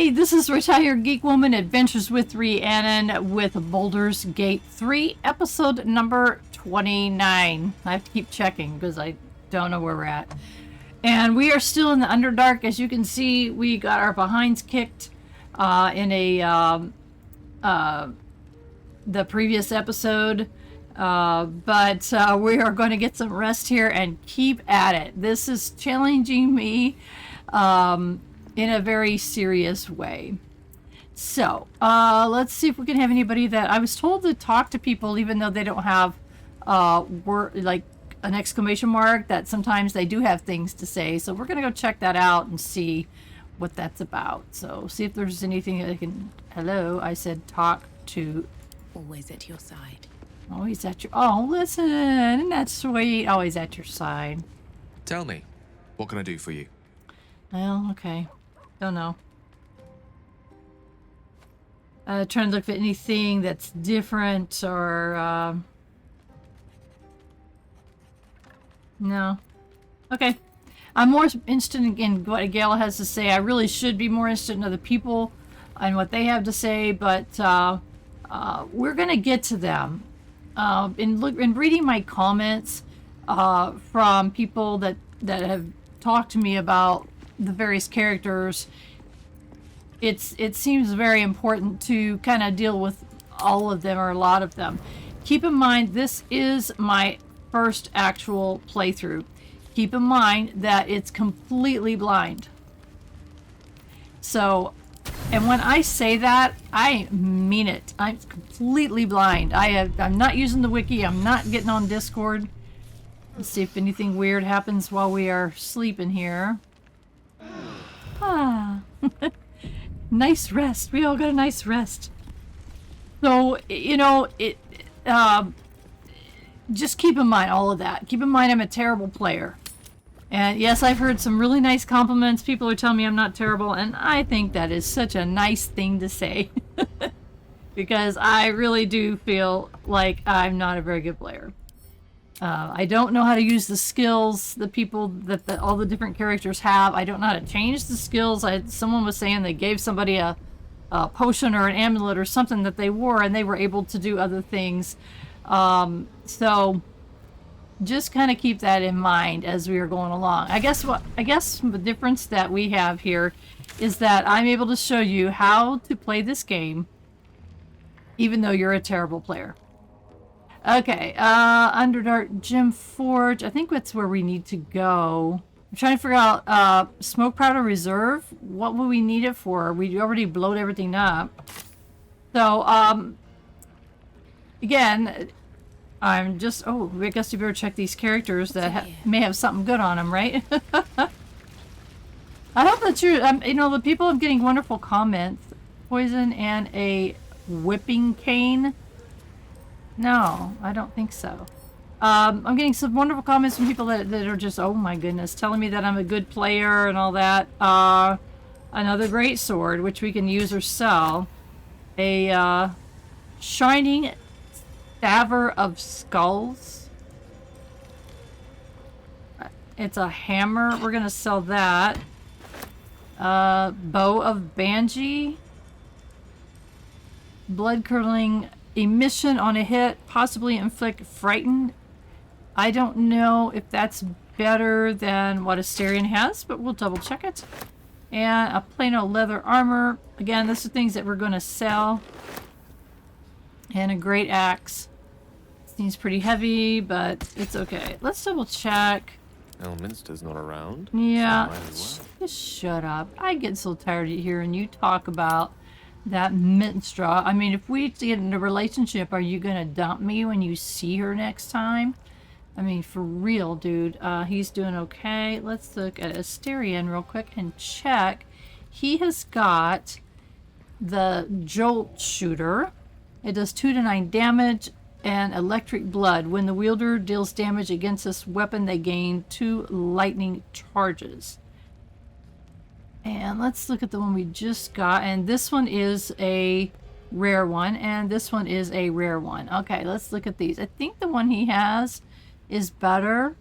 Hi, this is Retired Geek Woman Adventures with Rhiannon with Baldur's Gate 3, episode number 29. I have to keep checking because I don't know where we're at. And we are still in the Underdark. As you can see, we got our behinds kicked in the previous episode. But we are going to get some rest here and keep at it. This is challenging me in a very serious way. So, let's see if we can have anybody that... I was told to talk to people even though they don't have like an exclamation mark, that sometimes they do have things to say. So we're going to go check that out and see what that's about. So, see if there's anything that I can... Hello, I said talk to... Always at your side. Always at your... Oh, listen, isn't that sweet? Always at your side. Tell me, what can I do for you? Well, okay. Don't know. Trying to look at anything that's different or... No. Okay. I'm more interested in what Gale has to say. I really should be more interested in other people and what they have to say, but we're going to get to them. In reading my comments from people that have talked to me about the various characters, it seems very important to kind of deal with all of them or a lot of them. Keep in mind, this is my first actual playthrough. Keep in mind that it's completely blind. So, and when I say that, I mean it. I'm completely blind. I'm not using the wiki. I'm not getting on Discord. Let's see if anything weird happens while we are sleeping here. Ah. Nice rest. We all got a nice rest. So, you know, just keep in mind all of that. Keep in mind I'm a terrible player. And yes, I've heard some really nice compliments. People are telling me I'm not terrible, and I think that is such a nice thing to say. Because I really do feel like I'm not a very good player. I don't know how to use the skills that all the different characters have. I don't know how to change the skills. Someone was saying they gave somebody a potion or an amulet or something that they wore, and they were able to do other things. So just kind of keep that in mind as we are going along. I guess the difference that we have here is that I'm able to show you how to play this game even though you're a terrible player. Okay, Underdark Gem Forge. I think that's where we need to go. I'm trying to figure out Smoke Powder Reserve. What will we need it for? We already blowed everything up. So, again, I'm just... Oh, I guess you better check these characters that may have something good on them, right? I hope that you know, the people are getting wonderful comments. Poison and a whipping cane. No, I don't think so. I'm getting some wonderful comments from people that are just, oh my goodness, telling me that I'm a good player and all that. Another great sword, which we can use or sell. A shining Staver of Skulls. It's a hammer. We're going to sell that. Bow of Banshee. Blood-curdling emission on a hit, possibly inflict frighten. I don't know if that's better than what Asterion has, but we'll double check it. And a plain old leather armor. Again, this are things that we're going to sell. And a great axe. Seems pretty heavy, but it's okay. Let's double check. Elminster's not around. Yeah, just shut up. I get so tired of hearing you talk about that Minstra. I mean, if we get in a relationship, are you gonna dump me when you see her next time? I mean, for real, dude. He's doing okay. Let's look at Asterion real quick and check. He has got the Jolt Shooter. It does 2 to 9 damage and electric blood. When the wielder deals damage against this weapon, they gain 2 lightning charges. And let's look at the one we just got. And this one is a rare one. And this one is a rare one. Okay, let's look at these. I think the one he has is better.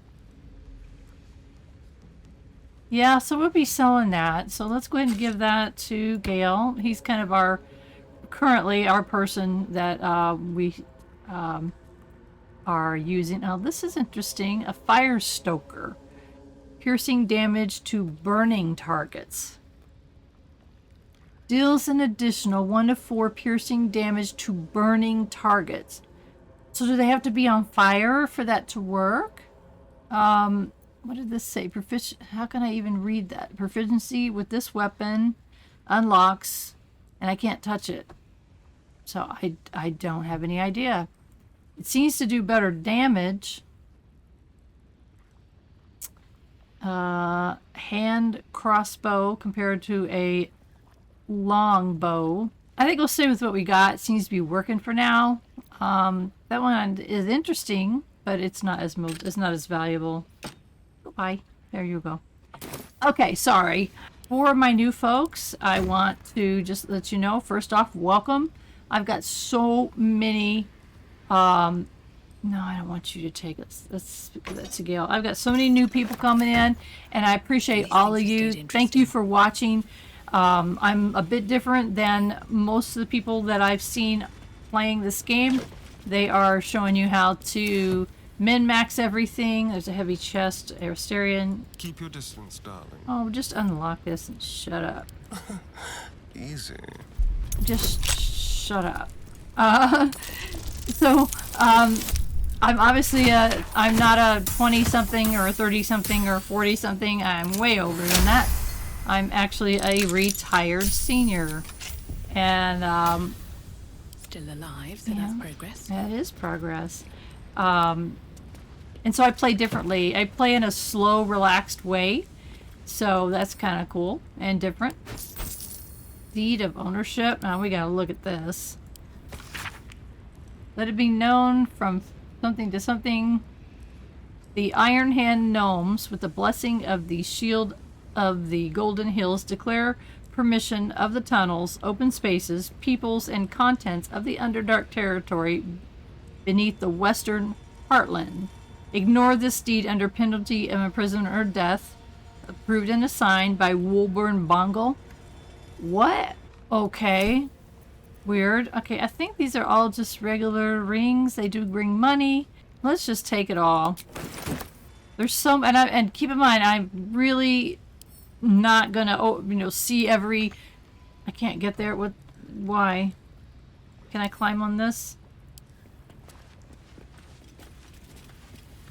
Yeah, so we'll be selling that. So let's go ahead and give that to Gale. He's kind of currently our person that we are using. Now, this is interesting. A fire stoker. Piercing damage to burning targets. Deals an additional 1 to 4 piercing damage to burning targets. So do they have to be on fire for that to work? What did this say? How can I even read that? Proficiency with this weapon unlocks, and I can't touch it. So I don't have any idea. It seems to do better damage. Hand crossbow compared to a long bow. I think we'll stay with what we got. It seems to be working for now. That one is interesting, but it's not as valuable. Goodbye. There you go. Okay, sorry. For my new folks, I want to just let you know, first off, welcome. I've got so many no, I don't want you to take it. That's a Gale. I've got so many new people coming in, and I appreciate all of you. Thank you for watching. I'm a bit different than most of the people that I've seen playing this game. They are showing you how to min-max everything. There's a heavy chest, Aristerian. Keep your distance, darling. Oh, just unlock this and shut up. Easy. Just shut up. I'm obviously I'm not a 20-something or a 30-something or 40-something. I'm way older than that. I'm actually a retired senior. And, still alive, so yeah, that's progress. that is progress. And so I play differently. I play in a slow, relaxed way. So that's kind of cool and different. Deed of ownership. Now we gotta look at this. Let it be known from something to something. The Iron Hand gnomes, with the blessing of the Shield of the Golden Hills, declare permission of the tunnels, open spaces, peoples, and contents of the Underdark territory beneath the Western Heartland. Ignore this deed under penalty of imprisonment or death. Approved and assigned by Woolburn Bongle. What? Okay. Weird. Okay, I think these are all just regular rings. They do bring money. Let's just take it all. There's so, and keep in mind, I'm really not gonna, see every. I can't get there. What? Why? Can I climb on this?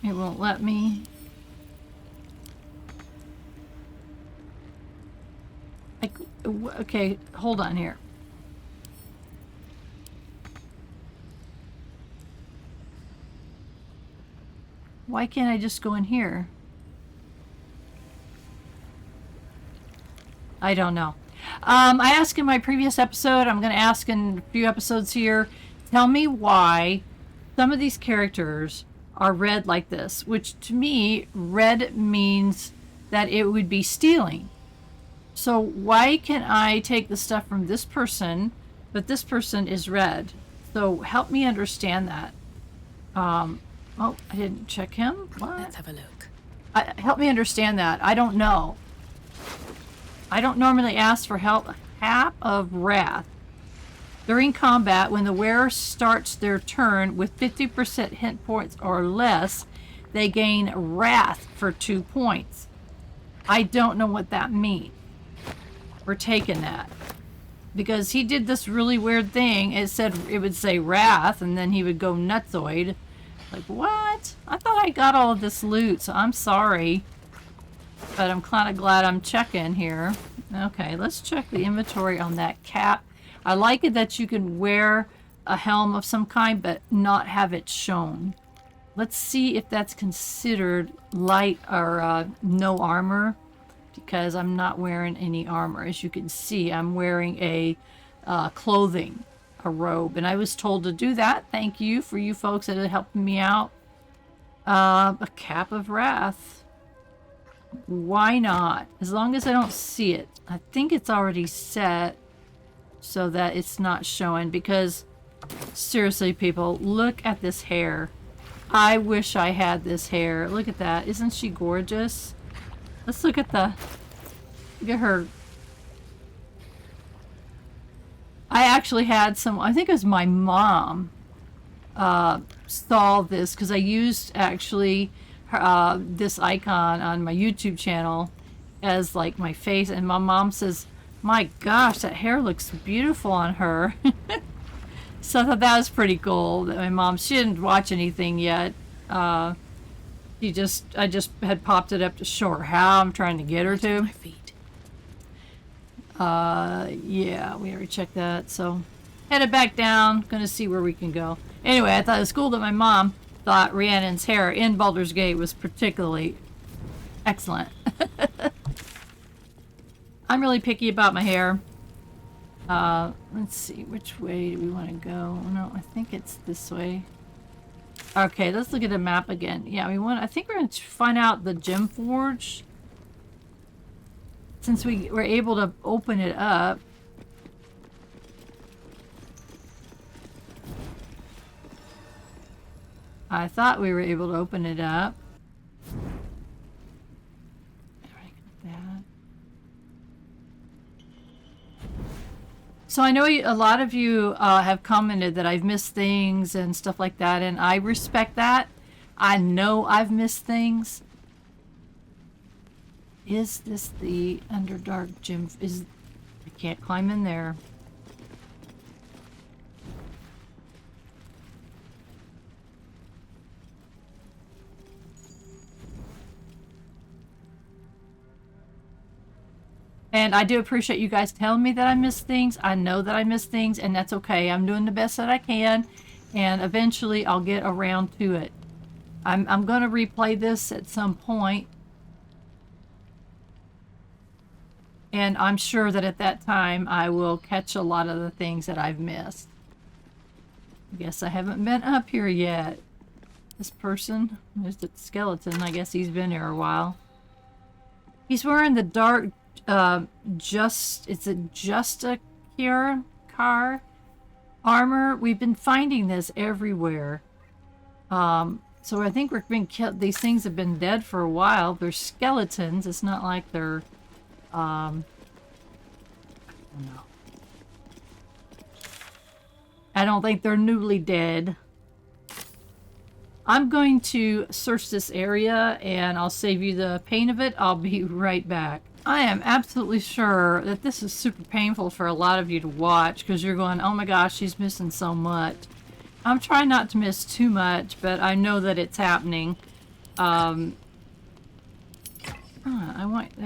It won't let me. Okay, hold on here. Why can't I just go in here? I don't know. I asked in my previous episode, I'm going to ask in a few episodes here, tell me why some of these characters are red like this, which to me, red means that it would be stealing. So why can I take the stuff from this person, but this person is red? So help me understand that. Oh, I didn't check him. What? Let's have a look. Help me understand that. I don't know. I don't normally ask for help. Hap of Wrath. During combat, when the wearer starts their turn with 50% hit points or less, they gain Wrath for 2 points. I don't know what that means. We're taking that. Because he did this really weird thing. It would say Wrath, and then he would go nutsoid. Like, what? I thought I got all of this loot, so I'm sorry. But I'm kind of glad I'm checking here. Okay, let's check the inventory on that cap. I like it that you can wear a helm of some kind, but not have it shown. Let's see if that's considered light or no armor, because I'm not wearing any armor. As you can see, I'm wearing a clothing. A robe, and I was told to do that. Thank you for you folks that are helping me out. A cap of wrath. Why not? As long as I don't see it. I think it's already set so that it's not showing, because seriously, people, look at this hair. I wish I had this hair. Look at that. Isn't she gorgeous? Let's look at the... Look at her. I actually had some... I think it was my mom saw this because I used actually this icon on my YouTube channel as like my face, and my mom says, my gosh, that hair looks beautiful on her. So I thought that was pretty cool that my mom, she didn't watch anything yet. I just had popped it up to show her how I'm trying to get her to. My feet. Yeah, we already checked that, so headed back down, gonna see where we can go. Anyway, I thought it was cool that my mom thought Rhiannon's hair in Baldur's Gate was particularly excellent. I'm really picky about my hair. Let's see, which way do we want to go? No, I think it's this way. Okay, let's look at the map again. Yeah, I think we're going to find out the gem forge. Since we were able to open it up. I thought we were able to open it up. So I know a lot of you have commented that I've missed things and stuff like that, and I respect that. I know I've missed things. Is this the Underdark gym? I can't climb in there. And I do appreciate you guys telling me that I missed things. I know that I missed things, and that's okay. I'm doing the best that I can, and eventually I'll get around to it. I'm going to replay this at some point, and I'm sure that at that time I will catch a lot of the things that I've missed. I guess I haven't been up here yet. This person, there's the skeleton. I guess he's been here a while. He's wearing the dark... it's a Justicar car armor. We've been finding this everywhere. So I think we're being killed. These things have been dead for a while. They're skeletons. It's not like they're, I don't know. I don't think they're newly dead. I'm going to search this area and I'll save you the pain of it. I'll be right back. I am absolutely sure that this is super painful for a lot of you to watch because you're going, oh my gosh, she's missing so much. I'm trying not to miss too much, but I know that it's happening. There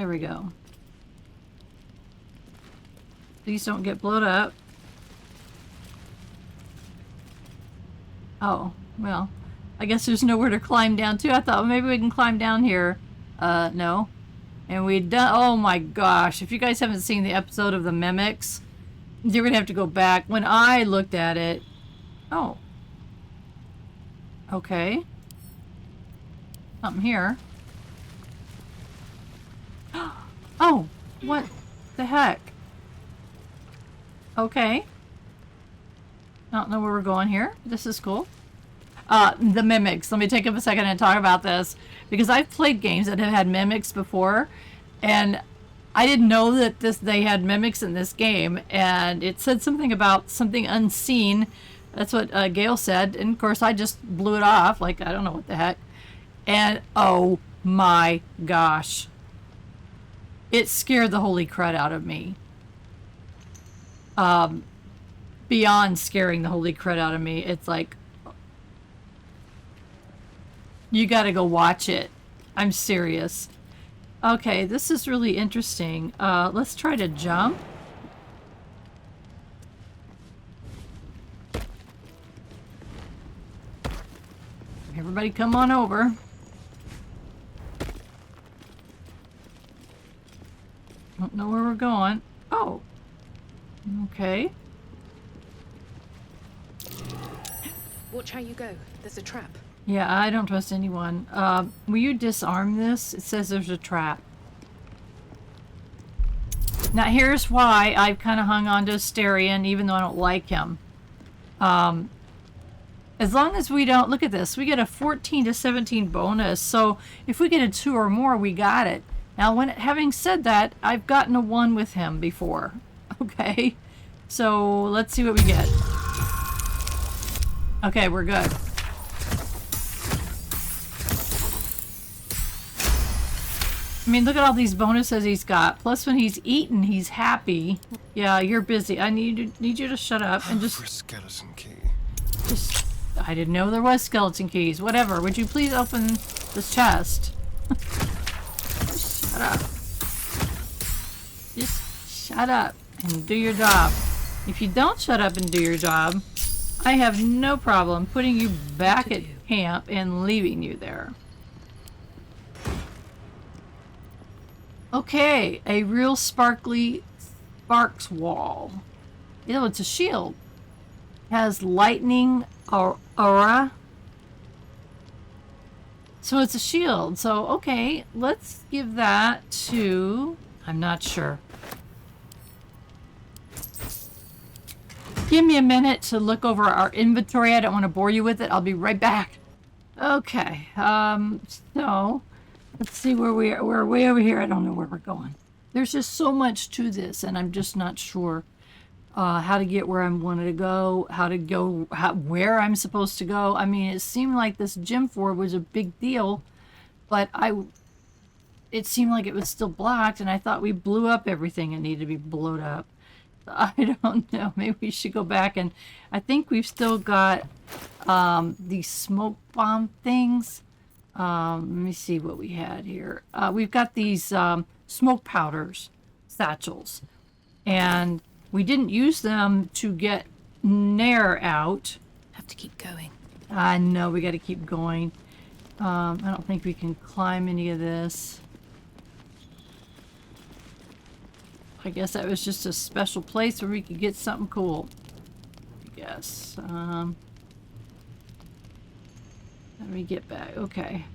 we go. Please don't get blown up. Oh, well, I guess there's nowhere to climb down to. I thought, well, maybe we can climb down here. No. And we'd done, oh my gosh, if you guys haven't seen the episode of the Mimics, you're going to have to go back. When I looked at it, oh. Okay. Something here. Oh, what the heck? Okay. I don't know where we're going here. This is cool. The mimics. Let me take up a second and talk about this because I've played games that have had mimics before, and I didn't know that they had mimics in this game, and it said something about something unseen. That's what Gale said, and of course I just blew it off like I don't know what the heck. And oh my gosh, it scared the holy crud out of me. Beyond scaring the holy crud out of me, it's like, you gotta go watch it. I'm serious. Okay, this is really interesting. Let's try to jump. Everybody come on over. Don't know where we're going. Oh. Okay. Watch how you go. There's a trap. Yeah, I don't trust anyone. Will you disarm this? It says there's a trap. Now here's why I've kind of hung on to Asterion, even though I don't like him. As long as we don't... Look at this. We get a 14 to 17 bonus. So if we get a 2 or more, we got it. Now, having said that, I've gotten a 1 with him before. Okay, so let's see what we get. Okay, we're good. I mean, look at all these bonuses he's got. Plus, when he's eaten, he's happy. Yeah, you're busy. I need you to shut up and For a skeleton key. just. I didn't know there was skeleton keys. Whatever. Would you please open this chest? Shut up. Just shut up and do your job. If you don't shut up and do your job, I have no problem putting you back at camp and leaving you there. Okay, a real sparkly sparks wall. You know, it's a shield. Has lightning aura. So it's a shield. So, okay, let's give that to... I'm not sure. Give me a minute to look over our inventory. I don't want to bore you with it. I'll be right back. Okay, so let's see where we are. We're way over here. I don't know where we're going. There's just so much to this, and I'm just not sure how to get where I wanted to go, where I'm supposed to go. I mean, it seemed like this gym ford was a big deal, but it seemed like it was still blocked, and I thought we blew up everything that needed to be blown up. I don't know. Maybe we should go back, and I think we've still got these smoke bomb things. Let me see what we had here. We've got these smoke powders, satchels, and we didn't use them to get Nair out. Have to keep going. I know, we got to keep going. I don't think we can climb any of this. I guess that was just a special place where we could get something cool. I guess. Let me get back. Okay.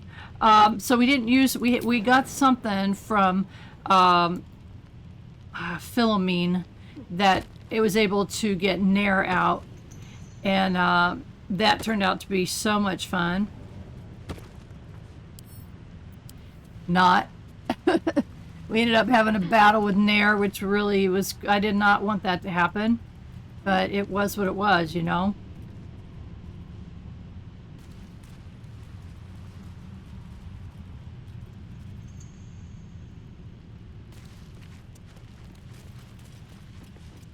So we didn't use... We got something from Philomene that it was able to get Nair out. And that turned out to be so much fun. Not. We ended up having a battle with Nair, which really was... I did not want that to happen. But it was what it was, you know?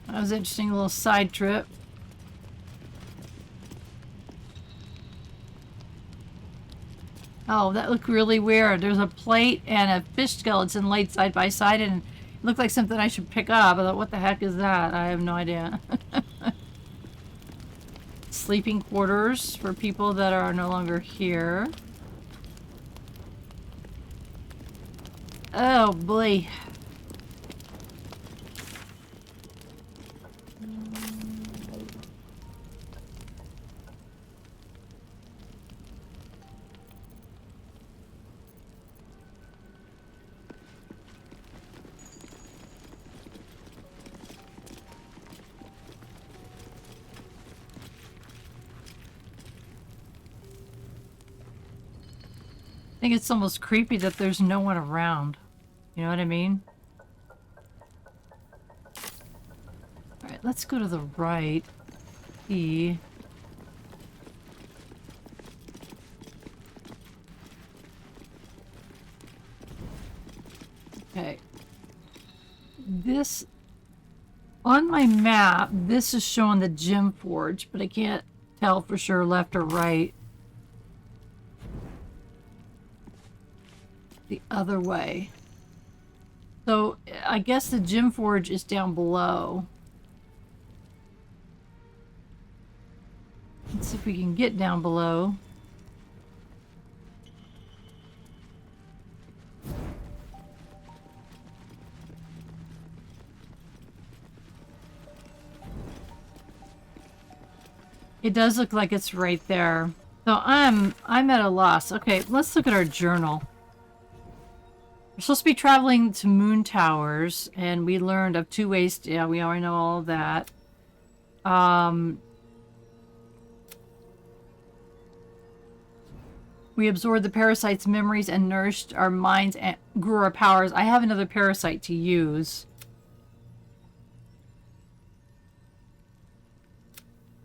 That was an interesting little side trip. Oh, that looked really weird. There's a plate and a fish skeleton laid side by side, and it looked like something I should pick up. I thought, what the heck is that? I have no idea. Sleeping quarters for people that are no longer here. Oh, boy. I think it's almost creepy that there's no one around. You know what I mean? Alright, let's go to the right. E. Okay. This... On my map, this is showing the gem forge, but I can't tell for sure left or right. The other way. So I guess the gem forge is down below. Let's see if we can get down below. It does look like it's right there. So I'm at a loss. Okay, let's look at our journal. We're supposed to be traveling to Moon Towers, and we learned of 2 ways to, yeah, we already know all of that. We absorbed the parasite's memories and nourished our minds and grew our powers. I have another parasite to use.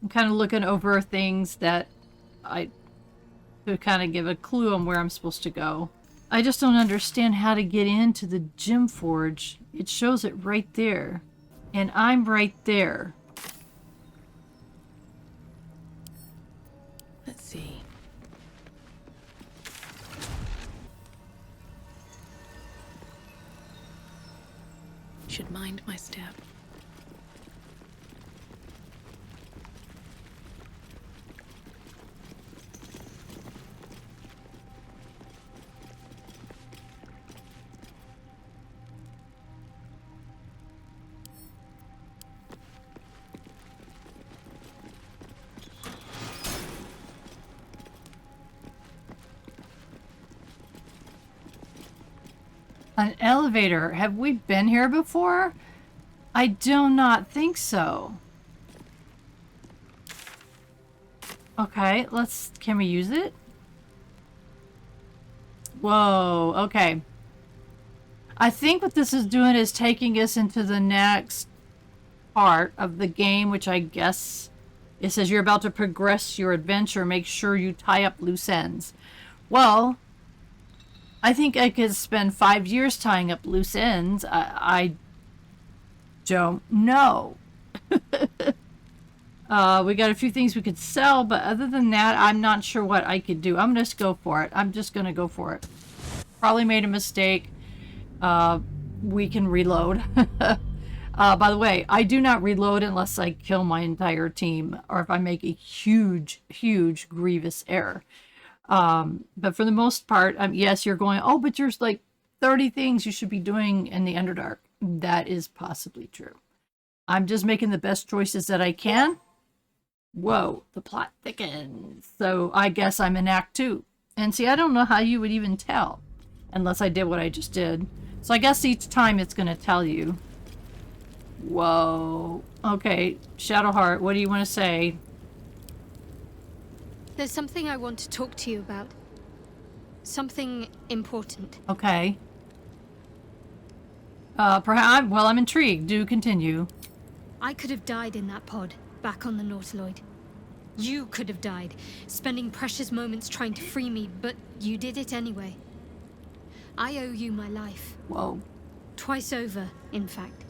I'm kind of looking over things that to kind of give a clue on where I'm supposed to go. I just don't understand how to get into the Gem Forge. It shows it right there. And I'm right there. Let's see. Should mind my step. An elevator. Have we been here before? I do not think so. Okay, can we use it? Whoa, okay. I think what this is doing is taking us into the next part of the game, which I guess it says you're about to progress your adventure. Make sure you tie up loose ends. Well, I think I could spend 5 years tying up loose ends. I don't know. We got a few things we could sell, but other than that, I'm not sure what I could do. I'm going to go for it. I'm just going to go for it. Probably made a mistake. We can reload. By the way, I do not reload unless I kill my entire team or if I make a huge, huge, grievous error. But for the most part, yes, you're going, oh, but there's like 30 things you should be doing in the Underdark. That is possibly true. I'm just making the best choices that I can. Whoa, the plot thickens. So I guess I'm in Act 2. And see, I don't know how you would even tell unless I did what I just did. So I guess each time it's going to tell you. Whoa. Okay, Shadowheart, what do you want to say? There's something I want to talk to you about. Something important. Okay. Perhaps, well, I'm intrigued. Do continue. I could have died in that pod, back on the Nautiloid. You could have died, spending precious moments trying to free me, but you did it anyway. I owe you my life. Whoa. Twice over, in fact.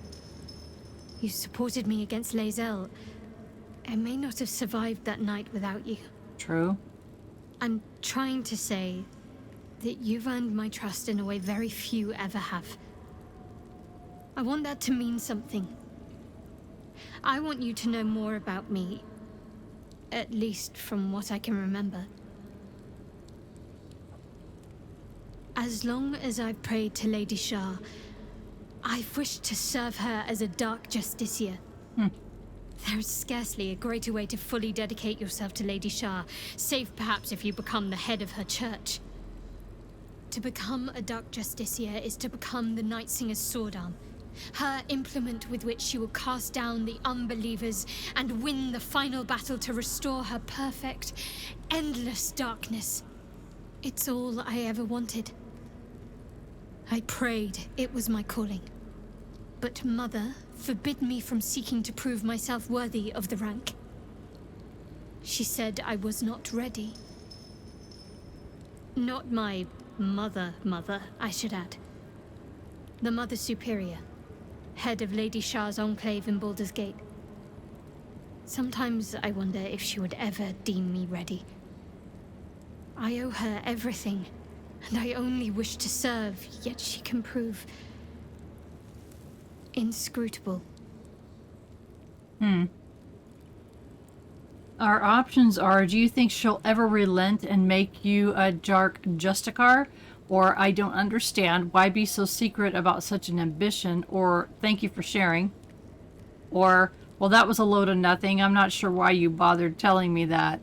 You supported me against Lae'zel. I may not have survived that night without you. True. I'm trying to say that you've earned my trust in a way very few ever have. I want that to mean something. I want you to know more about me, at least from what I can remember. As long as I've prayed to Lady Shar, I've wished to serve her as a Dark Justiciar. There is scarcely a greater way to fully dedicate yourself to Lady Shar, save perhaps if you become the head of her church. To become a Dark Justiciar is to become the Night Singer's sword arm, her implement with which she will cast down the unbelievers and win the final battle to restore her perfect, endless darkness. It's all I ever wanted. I prayed it was my calling. But Mother forbid me from seeking to prove myself worthy of the rank. She said I was not ready. Not my mother, I should add. The Mother Superior, head of Lady Shar's enclave in Baldur's Gate. Sometimes I wonder if she would ever deem me ready. I owe her everything, and I only wish to serve, yet she can prove inscrutable. Our options are, do you think she'll ever relent and make you a Dark Justicar? Or, I don't understand, why be so secret about such an ambition? Or, thank you for sharing. Or, well, that was a load of nothing. I'm not sure why you bothered telling me that.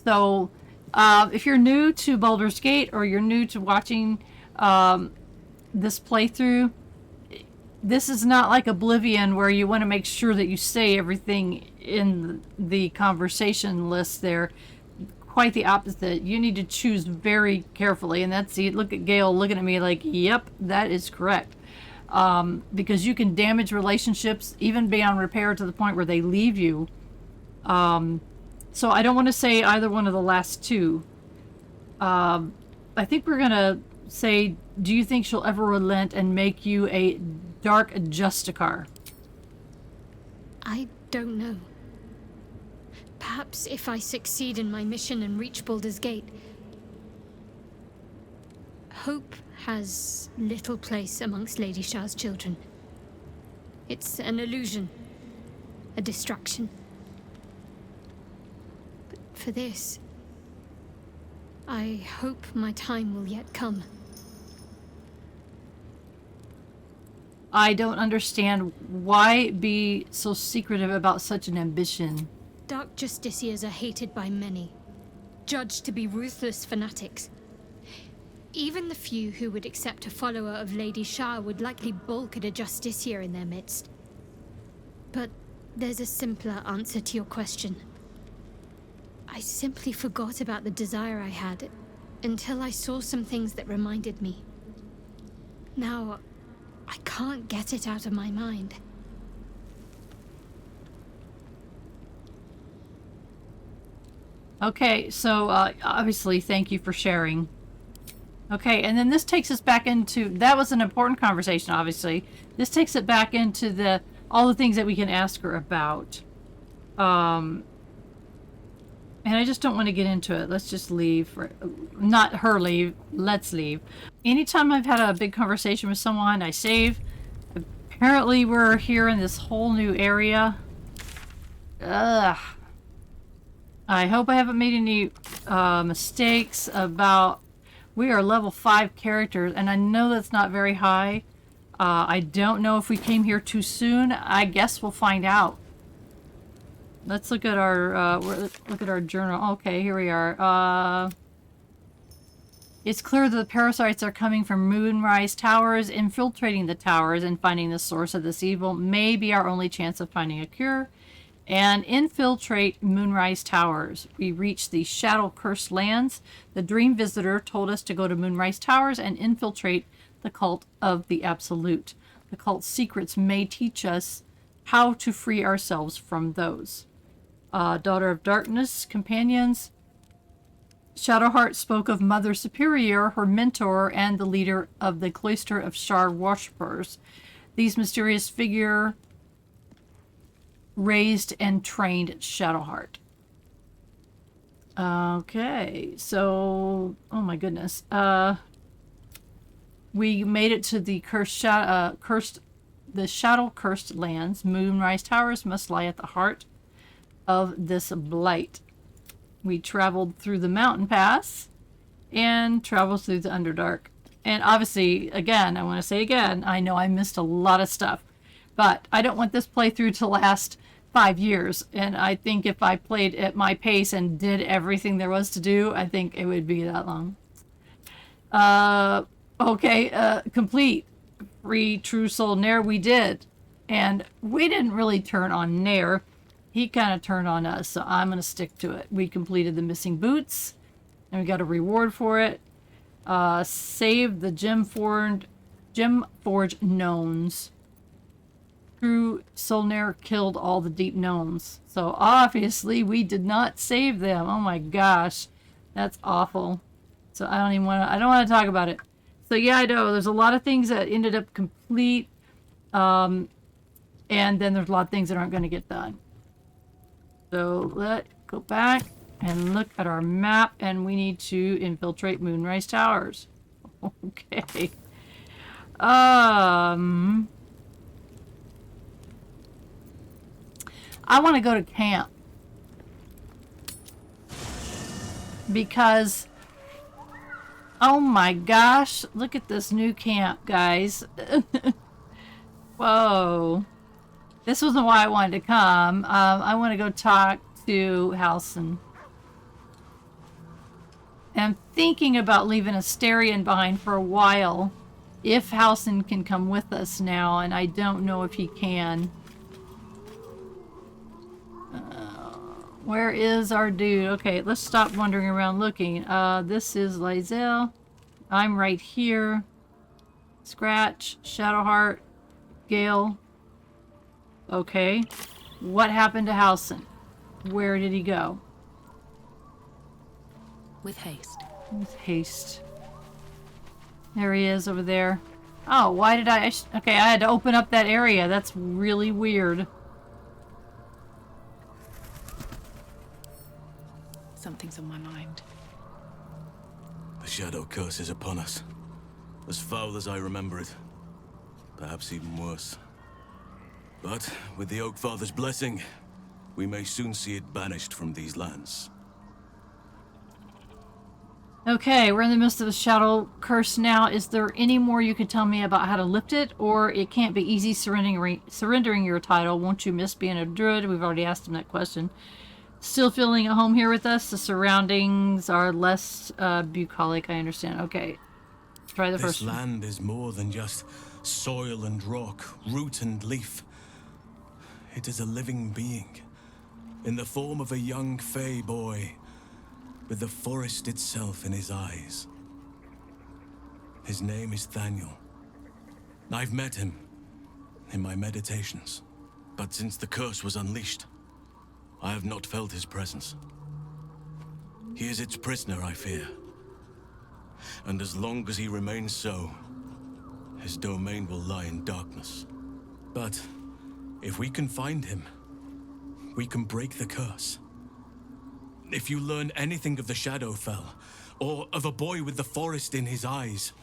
So, if you're new to Baldur's Gate or you're new to watching this playthrough, this is not like Oblivion where you want to make sure that you say everything in the conversation list there. quite the opposite. You need to choose very carefully, and that's the look at Gale looking at me like, yep, that is correct. Because you can damage relationships even beyond repair to the point where they leave you. So I don't want to say either one of the last two. I think we're gonna say, do you think she'll ever relent and make you a dark Justicar? I don't know. Perhaps if I succeed in my mission and reach Baldur's Gate. Hope has little place amongst Lady Shah's children. It's an illusion, a distraction. But for this, I hope my time will yet come. I don't understand why be so secretive about such an ambition. Dark Justiciars are hated by many, judged to be ruthless fanatics. Even the few who would accept a follower of Lady Shah would likely balk at a Justiciar in their midst. But there's a simpler answer to your question. I simply forgot about the desire I had until I saw some things that reminded me. Now, I can't get it out of my mind. Okay, so obviously thank you for sharing. Okay, and then this takes us back into, that was an important conversation, obviously. This takes it back into all the things that we can ask her about. And I just don't want to get into it. Let's just leave. Not her leave. Let's leave. Anytime I've had a big conversation with someone, I save. Apparently we're here in this whole new area. Ugh. I hope I haven't made any mistakes about... We are level 5 characters, and I know that's not very high. I don't know if we came here too soon. I guess we'll find out. Let's look at our journal. Okay, here we are. It's clear that the parasites are coming from Moonrise Towers. Infiltrating the towers and finding the source of this evil may be our only chance of finding a cure. And infiltrate Moonrise Towers. We reach the Shadow-cursed lands. The Dream Visitor told us to go to Moonrise Towers and infiltrate the cult of the Absolute. The cult's secrets may teach us how to free ourselves from those. Daughter of Darkness, companions. Shadowheart spoke of Mother Superior, her mentor, and the leader of the Cloister of Shar Worshippers. These mysterious figure raised and trained Shadowheart. Okay, so oh my goodness, we made it to the shadow-cursed lands. Moonrise Towers must lie at the heart of this blight. We traveled through the mountain pass and traveled through the Underdark. And obviously, again, I want to say again, I know I missed a lot of stuff, but I don't want this playthrough to last 5 years, and I think if I played at my pace and did everything there was to do, I think it would be that long. Okay, complete. Free True Soul Nair, we did. And we didn't really turn on Nair. He kind of turned on us, so I'm going to stick to it. We completed the missing boots, and we got a reward for it. Saved the Gem Forge Gnomes. True Solnair killed all the deep gnomes. So obviously we did not save them. Oh my gosh. That's awful. So I don't want to talk about it. So yeah, I know there's a lot of things that ended up complete. And then there's a lot of things that aren't going to get done. So let's go back and look at our map, and we need to infiltrate Moonrise Towers. Okay. I want to go to camp because, oh my gosh, look at this new camp, guys. Whoa. This wasn't why I wanted to come. I want to go talk to Halsin. I'm thinking about leaving Asterion behind for a while if Halsin can come with us now, and I don't know if he can. Where is our dude? Okay, let's stop wandering around looking. This is Lizelle. I'm right here. Scratch, Shadowheart, Gale. Okay. What happened to Howson? Where did he go? With haste. With haste. There he is over there. Oh, why did I... Okay, I had to open up that area. That's really weird. Something's on my mind. The shadow curse is upon us. As foul as I remember it. Perhaps even worse. But with the Oak Father's blessing, we may soon see it banished from these lands. Okay, we're in the midst of the shadow curse now. Is there any more you could tell me about how to lift it? Or it can't be easy surrendering your title. Won't you miss being a druid? We've already asked him that question. Still feeling at home here with us? The surroundings are less bucolic, I understand. Okay, try the first This one. land is more than just soil and rock, root and leaf. It is a living being, in the form of a young fey boy, with the forest itself in his eyes. His name is Thaniel. I've met him in my meditations, but since the curse was unleashed, I have not felt his presence. He is its prisoner, I fear. And as long as he remains so, his domain will lie in darkness. But if we can find him, we can break the curse. If you learn anything of the Shadowfell, or of a boy with the forest in his eyes,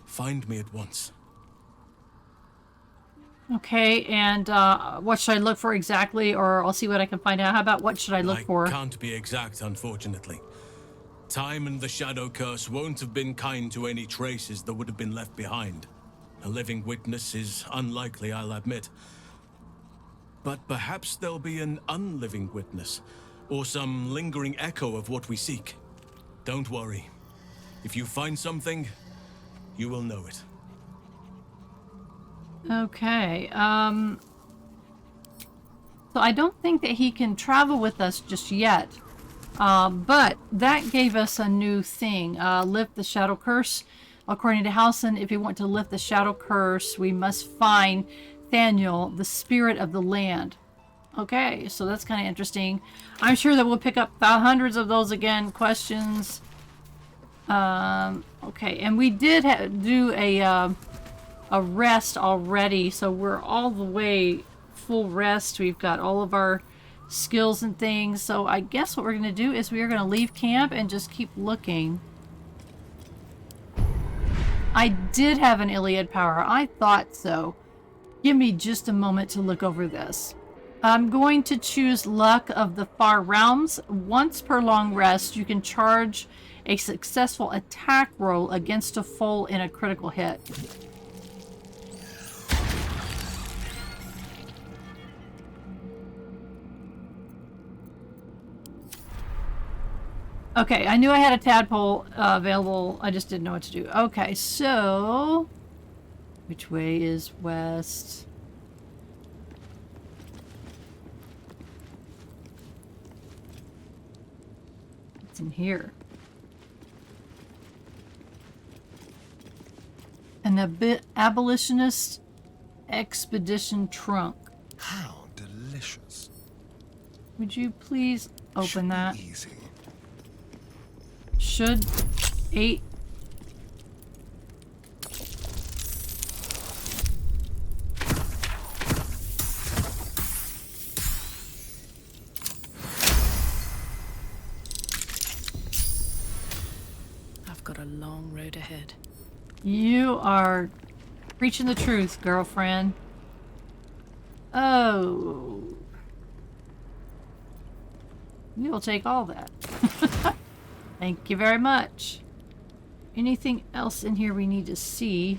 find me at once. Okay, and what should I look for exactly? Or I'll see what I can find out. How about what should I look for? I can't be exact, unfortunately. Time and the Shadow Curse won't have been kind to any traces that would have been left behind. A living witness is unlikely, I'll admit. But perhaps there'll be an unliving witness, or some lingering echo of what we seek. Don't worry. If you find something, you will know it. Okay, so I don't think that he can travel with us just yet. But that gave us a new thing. Lift the Shadow Curse. According to Howson, if we want to lift the Shadow Curse, we must find Thaniel, the spirit of the land. Okay, so that's kind of interesting. I'm sure that we'll pick up hundreds of those again, questions. Okay, and we did do a rest already, so we're all the way full rest. We've got all of our skills and things, so I guess what we're going to do is we are going to leave camp and just keep looking. I did have an Iliad power. I thought so. Give me just a moment to look over this. I'm going to choose Luck of the Far Realms. Once per long rest, you can charge a successful attack roll against a foe in a critical hit. Okay, I knew I had a tadpole available. I just didn't know what to do. Okay, so... which way is west? What's in here? An abolitionist expedition trunk. How delicious. Would you please open Should be that? easy. Should 8. I've got a long road ahead. You are preaching the truth, girlfriend. Oh. We'll take all that. Thank you very much. Anything else in here we need to see?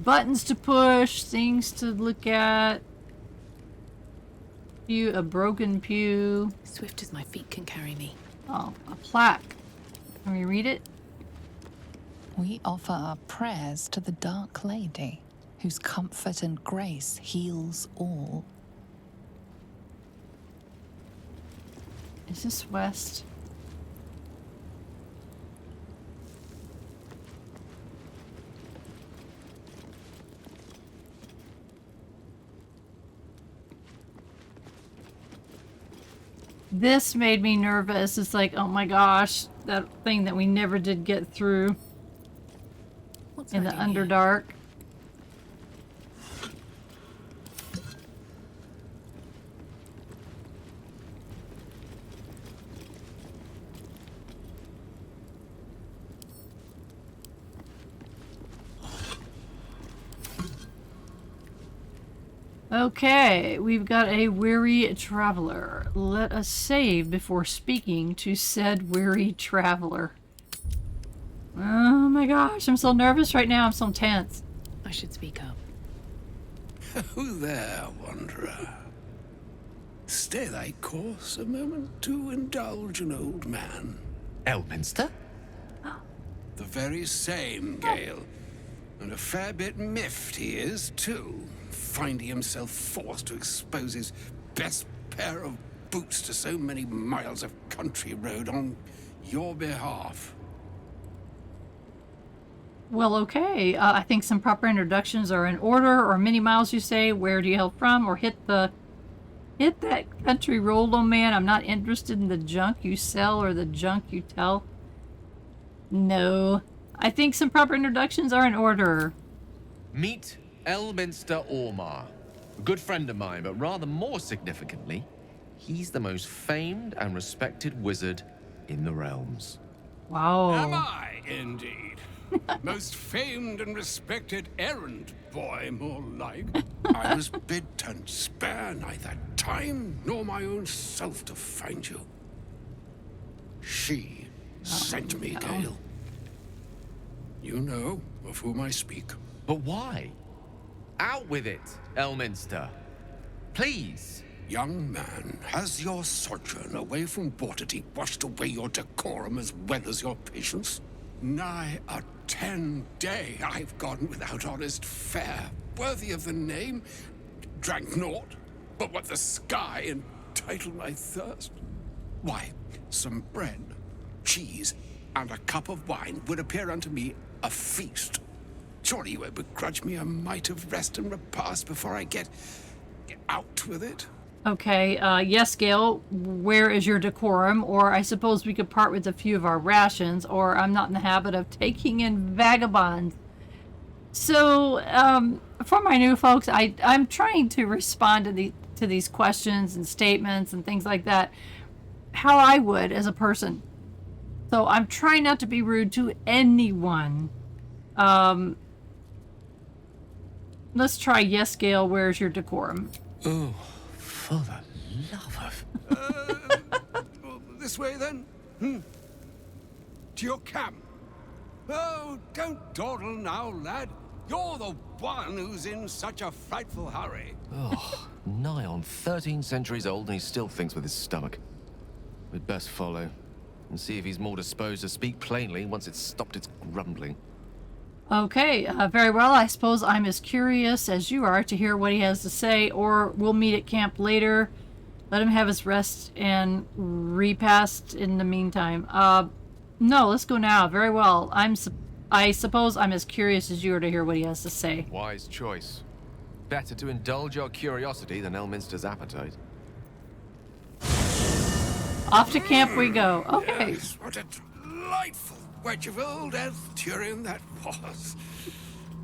Buttons to push, things to look at. A broken pew. Swift as my feet can carry me. Oh, a plaque. Can we read it? We offer our prayers to the Dark Lady, whose comfort and grace heals all. Is this west? This made me nervous. It's like, oh my gosh, that thing that we never did get through What's in the hiding here? Underdark. Okay, we've got a weary traveler. Let us save before speaking to said weary traveler. Oh my gosh, I'm so nervous right now. I'm so tense. I should speak up. Who there, wanderer? Stay thy course a moment to indulge an old man. Elminster? The very same, Gale. And a fair bit miffed he is, too, finding himself forced to expose his best pair of boots to so many miles of country road on your behalf. Well, okay. I think some proper introductions are in order, or many miles you say. Where do you hail from? Or hit that country road, old man. I'm not interested in the junk you sell or the junk you tell. No. I think some proper introductions are in order. Meet Elminster Aumar. A good friend of mine, but rather more significantly, he's the most famed and respected wizard in the realms. Wow. Am I, indeed? Most famed and respected errand boy, more like. I was bid to spare neither time nor my own self to find you. She sent me, Gale. You know of whom I speak. But why? Out with it, Elminster. Please. Young man, has your sojourn away from Waterdeep washed away your decorum as well as your patience? Nigh a 10-day I've gone without honest fare, worthy of the name. Drank naught, but what the sky entitled my thirst. Why, some bread, cheese, and a cup of wine would appear unto me a feast. Surely you would begrudge me a mite of rest and repast before I get out with it? Okay, yes, Gale, where is your decorum? Or I suppose we could part with a few of our rations, or I'm not in the habit of taking in vagabonds. So, for my new folks, I'm trying to respond to these questions and statements and things like that how I would as a person. So I'm trying not to be rude to anyone. Let's try yes, Gale, where's your decorum? Oh, for the love of... This way, then? To your camp. Oh, don't dawdle now, lad. You're the one who's in such a frightful hurry. Oh, nigh on 13 centuries old and he still thinks with his stomach. We'd best follow and see if he's more disposed to speak plainly once it's stopped its grumbling. Okay, very well. I suppose I'm as curious as you are to hear what he has to say, or we'll meet at camp later. Let him have his rest and repast in the meantime. No, let's go now. Very well. I suppose I'm as curious as you are to hear what he has to say. Wise choice. Better to indulge your curiosity than Elminster's appetite. Off to camp we go. Okay. Yes, what a delightful wedge of old Arthurian that was.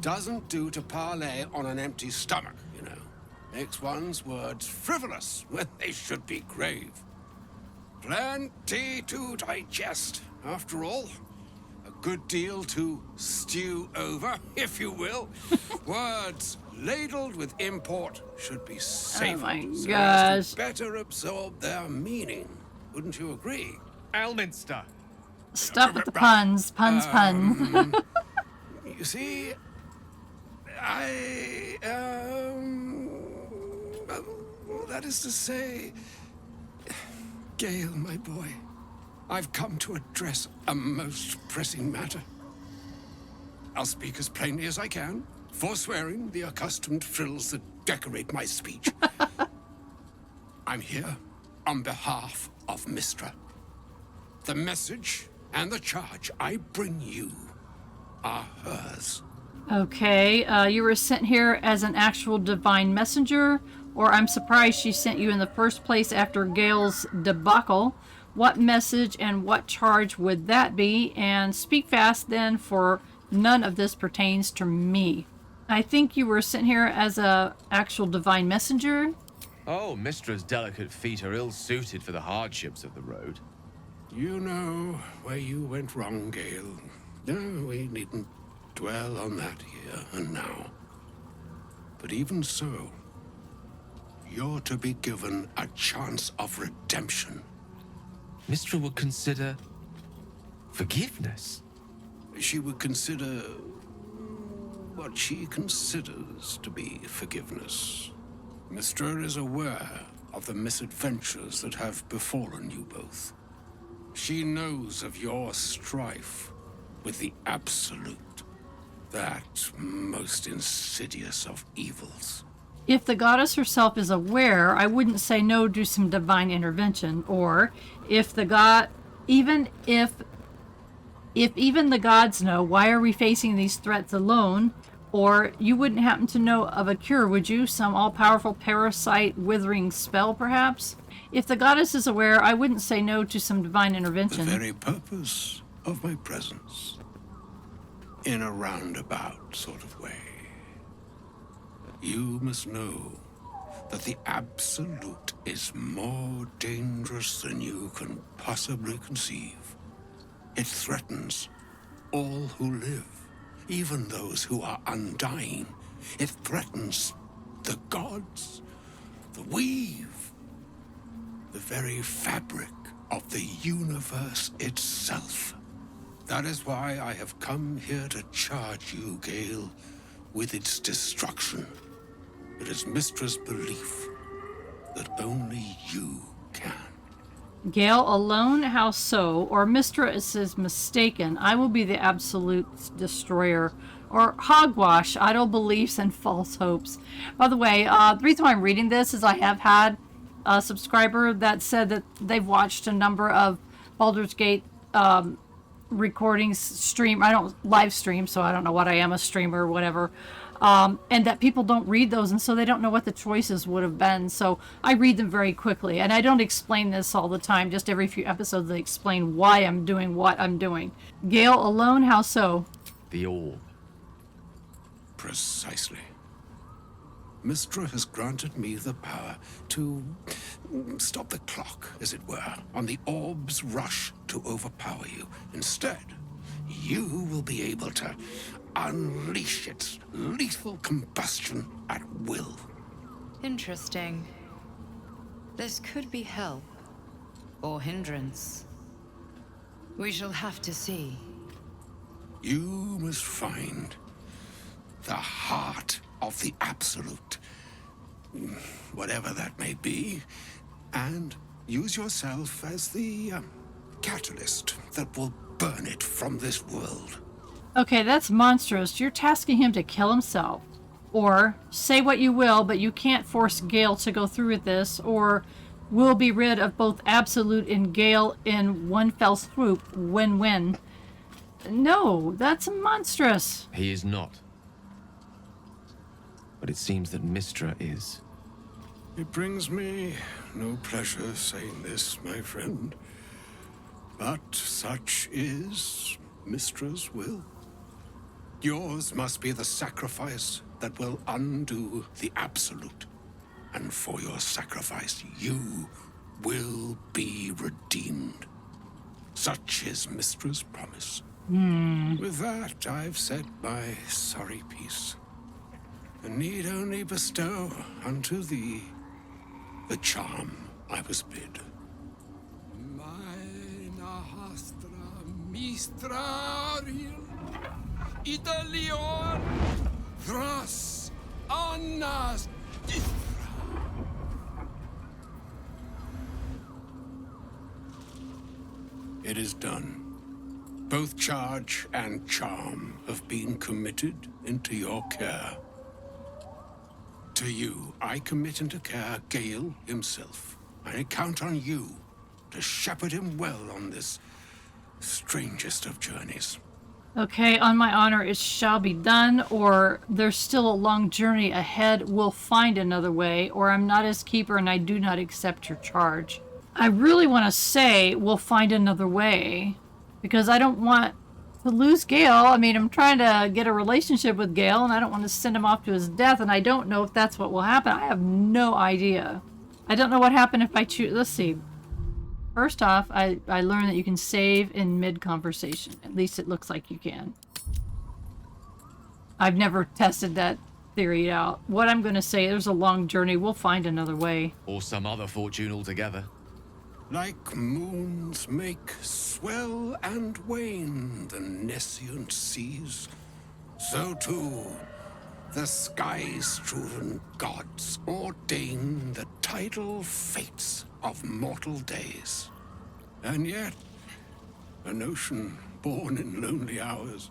Doesn't do to parley on an empty stomach, you know. Makes one's words frivolous when they should be grave. Plenty to digest, after all. A good deal to stew over, if you will. Words ladled with import should be savored so as to better absorb their meaning. Wouldn't you agree? Elminster! Stop with the puns. Puns. You see, well, that is to say, Gale, my boy, I've come to address a most pressing matter. I'll speak as plainly as I can, forswearing the accustomed frills that decorate my speech. I'm here on behalf of Minstra. The message and the charge I bring you are hers. Okay, you were sent here as an actual divine messenger, or I'm surprised she sent you in the first place after Gale's debacle. What message and what charge would that be? And speak fast then, for none of this pertains to me. I think you were sent here as a actual divine messenger. Oh, Mistra's delicate feet are ill-suited for the hardships of the road. You know where you went wrong, Gale. No, we needn't dwell on that here and now. But even so, you're to be given a chance of redemption. Minstra would consider forgiveness. She would consider what she considers to be forgiveness. Minstra is aware of the misadventures that have befallen you both. She knows of your strife with the Absolute, that most insidious of evils. If the goddess herself is aware, I wouldn't say no to some divine intervention. Or if the god, even if even the gods know, why are we facing these threats alone? Or you wouldn't happen to know of a cure, would you? Some all-powerful parasite withering spell, perhaps? If the goddess is aware, I wouldn't say no to some divine intervention. The very purpose of my presence. In a roundabout sort of way. You must know that the Absolute is more dangerous than you can possibly conceive. It threatens all who live, even those who are undying. It threatens the gods, the weave, the very fabric of the universe itself. That is why I have come here to charge you, Gale, with its destruction. It is Mistra's belief that only you can. Gale alone? How so? Or Minstra is mistaken. I will be the absolute destroyer. Or hogwash, idle beliefs and false hopes. By the way, the reason why I'm reading this is I have had a subscriber that said that they've watched a number of Baldur's Gate recordings, stream. I don't live stream, so I don't know what I am, a streamer or whatever. And that people don't read those, and so they don't know what the choices would have been. So I read them very quickly, and I don't explain this all the time. Just every few episodes, they explain why I'm doing what I'm doing. Gale alone, how so? The orb. Precisely. Minstra has granted me the power to stop the clock, as it were, on the orb's rush to overpower you. Instead, you will be able to unleash its lethal combustion at will. Interesting. This could be help. Or hindrance. We shall have to see. You must find the heart of the Absolute, whatever that may be, and use yourself as the catalyst that will burn it from this world. Okay, that's monstrous. You're tasking him to kill himself. Or, say what you will, but you can't force Gale to go through with this, or we'll be rid of both Absolute and Gale in one fell swoop. Win-win. No, that's monstrous. He is not. But it seems that Minstra is. It brings me no pleasure saying this, my friend. But such is Mistra's will. Yours must be the sacrifice that will undo the Absolute. And for your sacrifice, you will be redeemed. Such is Mistra's promise. With that, I've said my sorry piece. And need only bestow unto thee the charm I was bid. Mina hastra mistraril Italion thras annas difra. It is done. Both charge and charm have been committed into your care. To you, I commit into care Gale himself, I count on you to shepherd him well on this strangest of journeys. Okay, on my honor, it shall be done, or there's still a long journey ahead. We'll find another way, or I'm not his keeper and I do not accept your charge. I really want to say we'll find another way, because I don't want to lose Gale. I mean, I'm trying to get a relationship with Gale, and I don't want to send him off to his death, and I don't know if that's what will happen. I have no idea. I don't know what happened if I choose... Let's see. First off, I learned that you can save in mid-conversation. At least it looks like you can. I've never tested that theory out. What I'm going to say, there's a long journey. We'll find another way. Or some other fortune altogether. Like moons make swell and wane the nescient seas, so too the sky-strewn gods ordain the tidal fates of mortal days. And yet, an ocean born in lonely hours,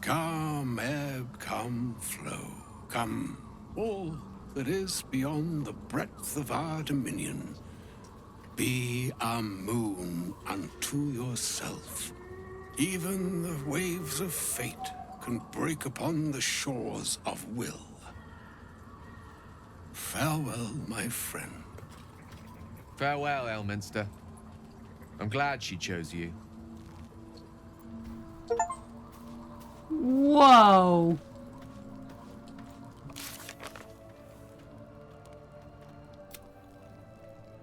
come ebb, come flow, come all that is beyond the breadth of our dominion. Be a moon unto yourself. Even the waves of fate can break upon the shores of will. Farewell, my friend. Farewell, Elminster. I'm glad she chose you. Whoa.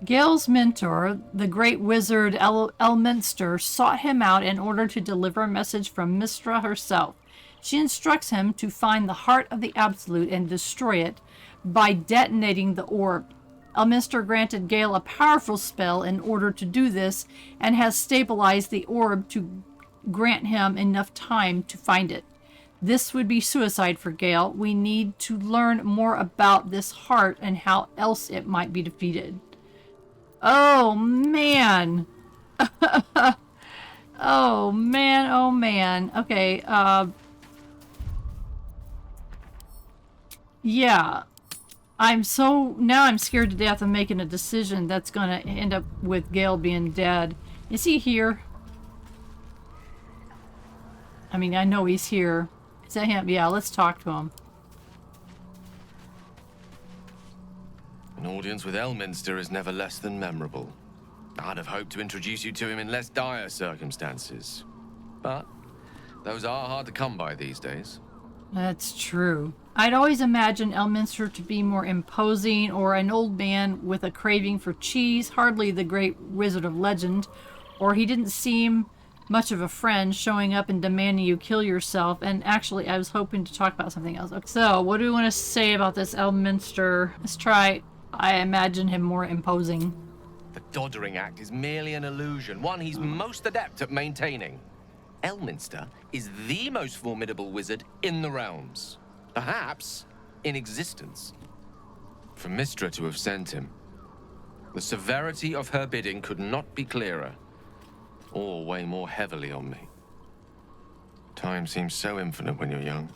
Gale's mentor, the great wizard Elminster, sought him out in order to deliver a message from Minstra herself. She instructs him to find the heart of the Absolute and destroy it by detonating the orb. Elminster granted Gale a powerful spell in order to do this and has stabilized the orb to grant him enough time to find it. This would be suicide for Gale. We need to learn more about this heart and how else it might be defeated. Oh, man. Oh, man. Oh, man. Okay. Yeah. I'm scared to death of making a decision that's going to end up with Gale being dead. Is he here? I mean, I know he's here. Is that him? Yeah, let's talk to him. An audience with Elminster is never less than memorable. I'd have hoped to introduce you to him in less dire circumstances. But those are hard to come by these days. That's true. I'd always imagined Elminster to be more imposing, or an old man with a craving for cheese, hardly the great wizard of legend, or he didn't seem much of a friend, showing up and demanding you kill yourself. And actually, I was hoping to talk about something else. Okay, so, what do we want to say about this Elminster? Let's try... I imagine him more imposing. The doddering act is merely an illusion, one he's most adept at maintaining. Elminster is the most formidable wizard in the realms. Perhaps in existence. For Minstra to have sent him, the severity of her bidding could not be clearer, or weigh more heavily on me. Time seems so infinite when you're young.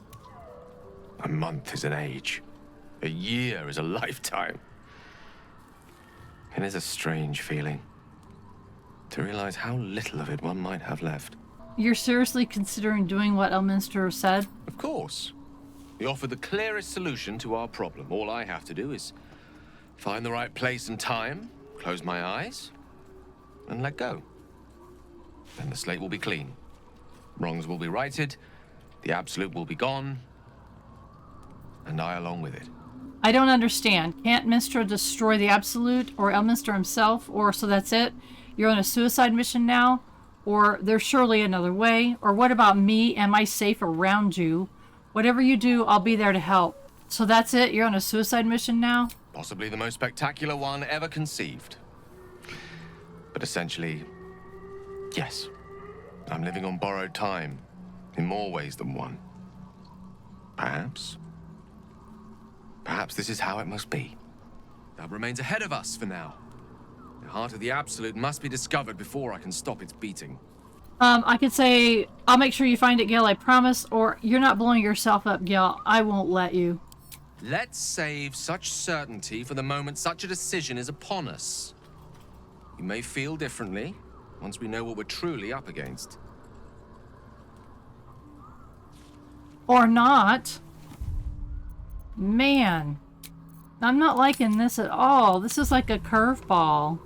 A month is an age. A year is a lifetime. It is a strange feeling to realize how little of it one might have left. You're seriously considering doing what Elminster said? Of course. We offer the clearest solution to our problem. All I have to do is find the right place and time, close my eyes, and let go. Then the slate will be clean. Wrongs will be righted, the Absolute will be gone, and I along with it. I don't understand. Can't Minstra destroy the Absolute, or Elminster himself, or so that's it? You're on a suicide mission now? Or there's surely another way? Or what about me? Am I safe around you? Whatever you do, I'll be there to help. So that's it? You're on a suicide mission now? Possibly the most spectacular one ever conceived. But essentially, yes. I'm living on borrowed time, in more ways than one. Perhaps this is how it must be. That remains ahead of us for now. The heart of the Absolute must be discovered before I can stop its beating. I could say, I'll make sure you find it, Gale, I promise, or you're not blowing yourself up, Gale. I won't let you. Let's save such certainty for the moment such a decision is upon us. You may feel differently once we know what we're truly up against. Or not. Man. I'm not liking this at all. This is like a curveball.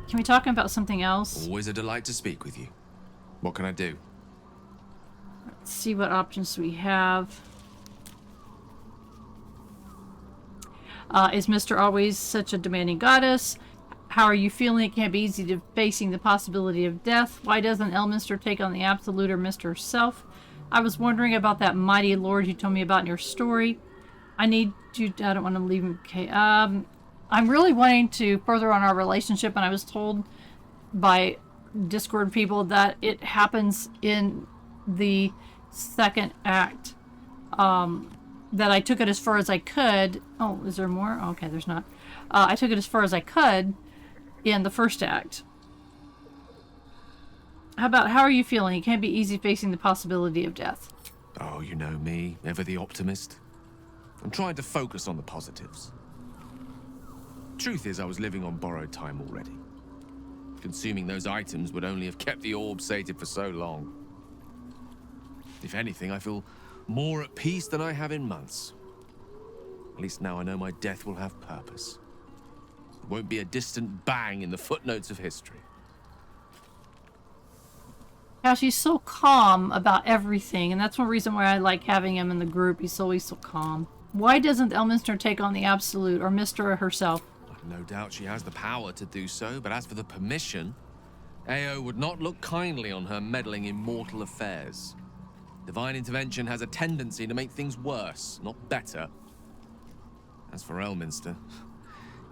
Can we talk about something else? Always a delight to speak with you. What can I do? Let's see what options we have. Is Minstra always such a demanding goddess? How are you feeling? It can't be easy to facing the possibility of death. Why doesn't Elminster take on the Absolute or Minstra herself? I was wondering about that mighty lord you told me about in your story. I need you. I don't want to leave him. Okay. I'm really wanting to further on our relationship, and I was told by Discord people that it happens in the second act. That I took it as far as I could. Oh, is there more? Okay, there's not. I took it as far as I could in the first act. How are you feeling? It can't be easy facing the possibility of death. Oh, you know me, ever the optimist. I'm trying to focus on the positives. Truth is, I was living on borrowed time already. Consuming those items would only have kept the orb sated for so long. If anything, I feel more at peace than I have in months. At least now I know my death will have purpose. It won't be a distant bang in the footnotes of history. Yeah, she's so calm about everything, and that's one reason why I like having him in the group. He's always so calm. Why doesn't Elminster take on the Absolute or Minstra herself? No doubt she has the power to do so, but as for the permission, Ao would not look kindly on her meddling in mortal affairs. Divine intervention has a tendency to make things worse, not better. As for Elminster,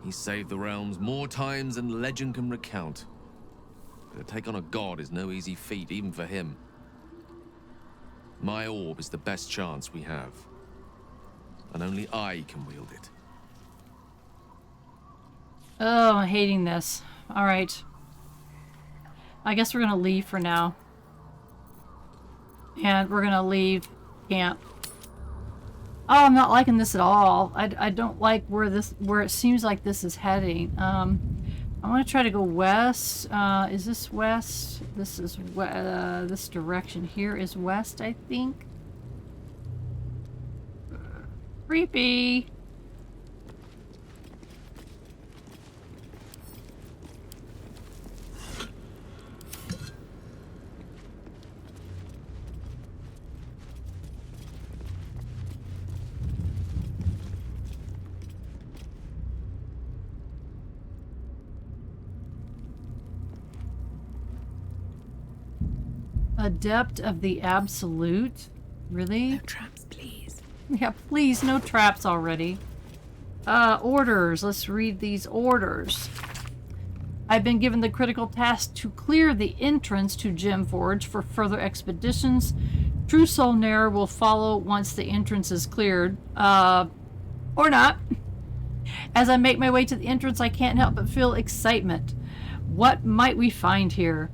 he's saved the realms more times than legend can recount. But to take on a god is no easy feat, even for him. My orb is the best chance we have. And only I can wield it. Oh, I'm hating this. Alright. I guess we're gonna leave for now. And we're gonna leave camp. Oh, I'm not liking this at all. I don't like where it seems like this is heading. I want to try to go west. Is this west? This is this direction here is west, I think. Creepy. Adept of the Absolute? Really? No traps, please. Yeah, please, no traps already. Orders. Let's read these orders. I've been given the critical task to clear the entrance to Gemforge for further expeditions. True Solnair will follow once the entrance is cleared. Or not. As I make my way to the entrance, I can't help but feel excitement. What might we find here?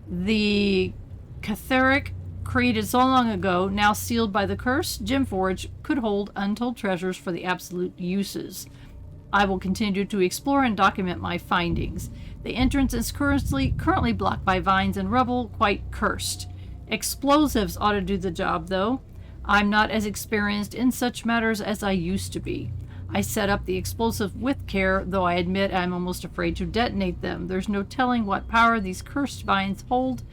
The Catheric, created so long ago, now sealed by the curse, Gemforge could hold untold treasures for the Absolute uses. I will continue to explore and document my findings. The entrance is currently blocked by vines and rubble, quite cursed. Explosives ought to do the job, though. I'm not as experienced in such matters as I used to be. I set up the explosive with care, though I admit I'm almost afraid to detonate them. There's no telling what power these cursed vines hold,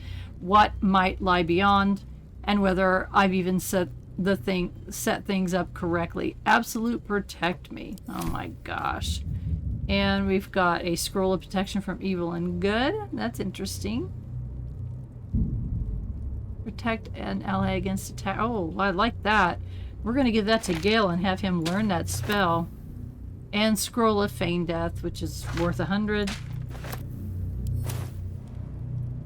what might lie beyond, and whether I've even set things up correctly. Absolute protect me. Oh my gosh. And we've got a scroll of protection from evil and good. That's interesting. Protect an ally against attack. Oh, I like that. We're going to give that to Gale and have him learn that spell. And scroll of feign death, which is worth 100.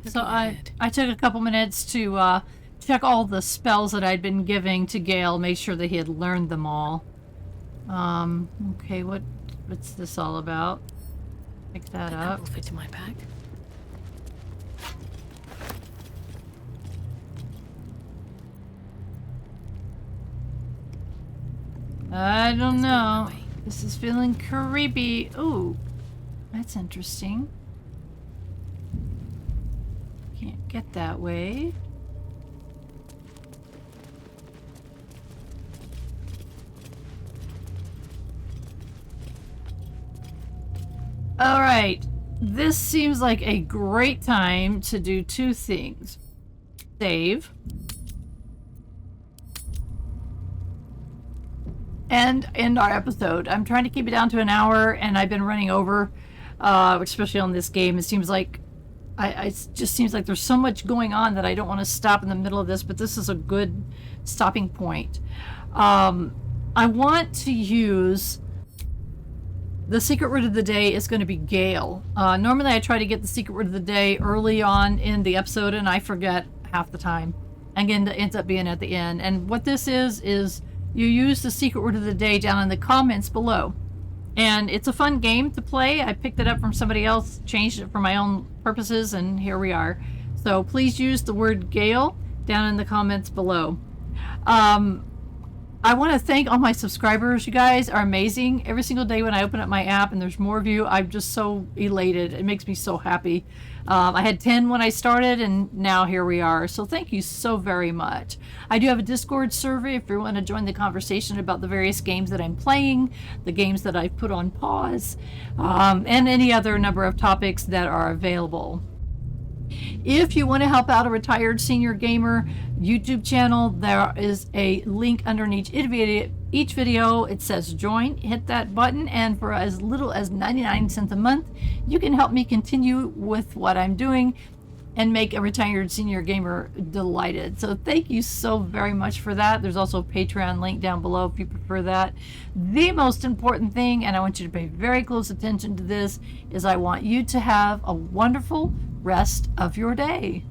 So I took a couple minutes to check all the spells that I'd been giving to Gale, make sure that he had learned them all. Okay, what's this all about? Pick that up. Will fit in my pack. I don't know. This is feeling creepy. Ooh. That's interesting. Can't get that way. All right. This seems like a great time to do two things. Save. And end our episode. I'm trying to keep it down to an hour, and I've been running over, especially on this game. It seems like it just seems like there's so much going on that I don't want to stop in the middle of this, but this is a good stopping point. I want to use the secret word of the day is going to be Gale. Normally I try to get the secret word of the day early on in the episode, and I forget half the time. Again, it ends up being at the end. And what this is you use the secret word of the day down in the comments below. And it's a fun game to play. I picked it up from somebody else, changed it for my own purposes, and here we are. So please use the word Gale down in the comments below. I want to thank all my subscribers. You guys are amazing. Every single day when I open up my app and there's more of you, I'm just so elated. It makes me so happy. I had 10 when I started, and now here we are. So thank you so very much. I do have a Discord server if you want to join the conversation about the various games that I'm playing, the games that I've put on pause, and any other number of topics that are available. If you want to help out a retired senior gamer YouTube channel, there is a link underneath each video. It says join. Hit that button, and for as little as 99 cents a month, you can help me continue with what I'm doing and make a retired senior gamer delighted. So thank you so very much for that. There's also a Patreon link down below if you prefer that. The most important thing, and I want you to pay very close attention to this, is I want you to have a wonderful rest of your day.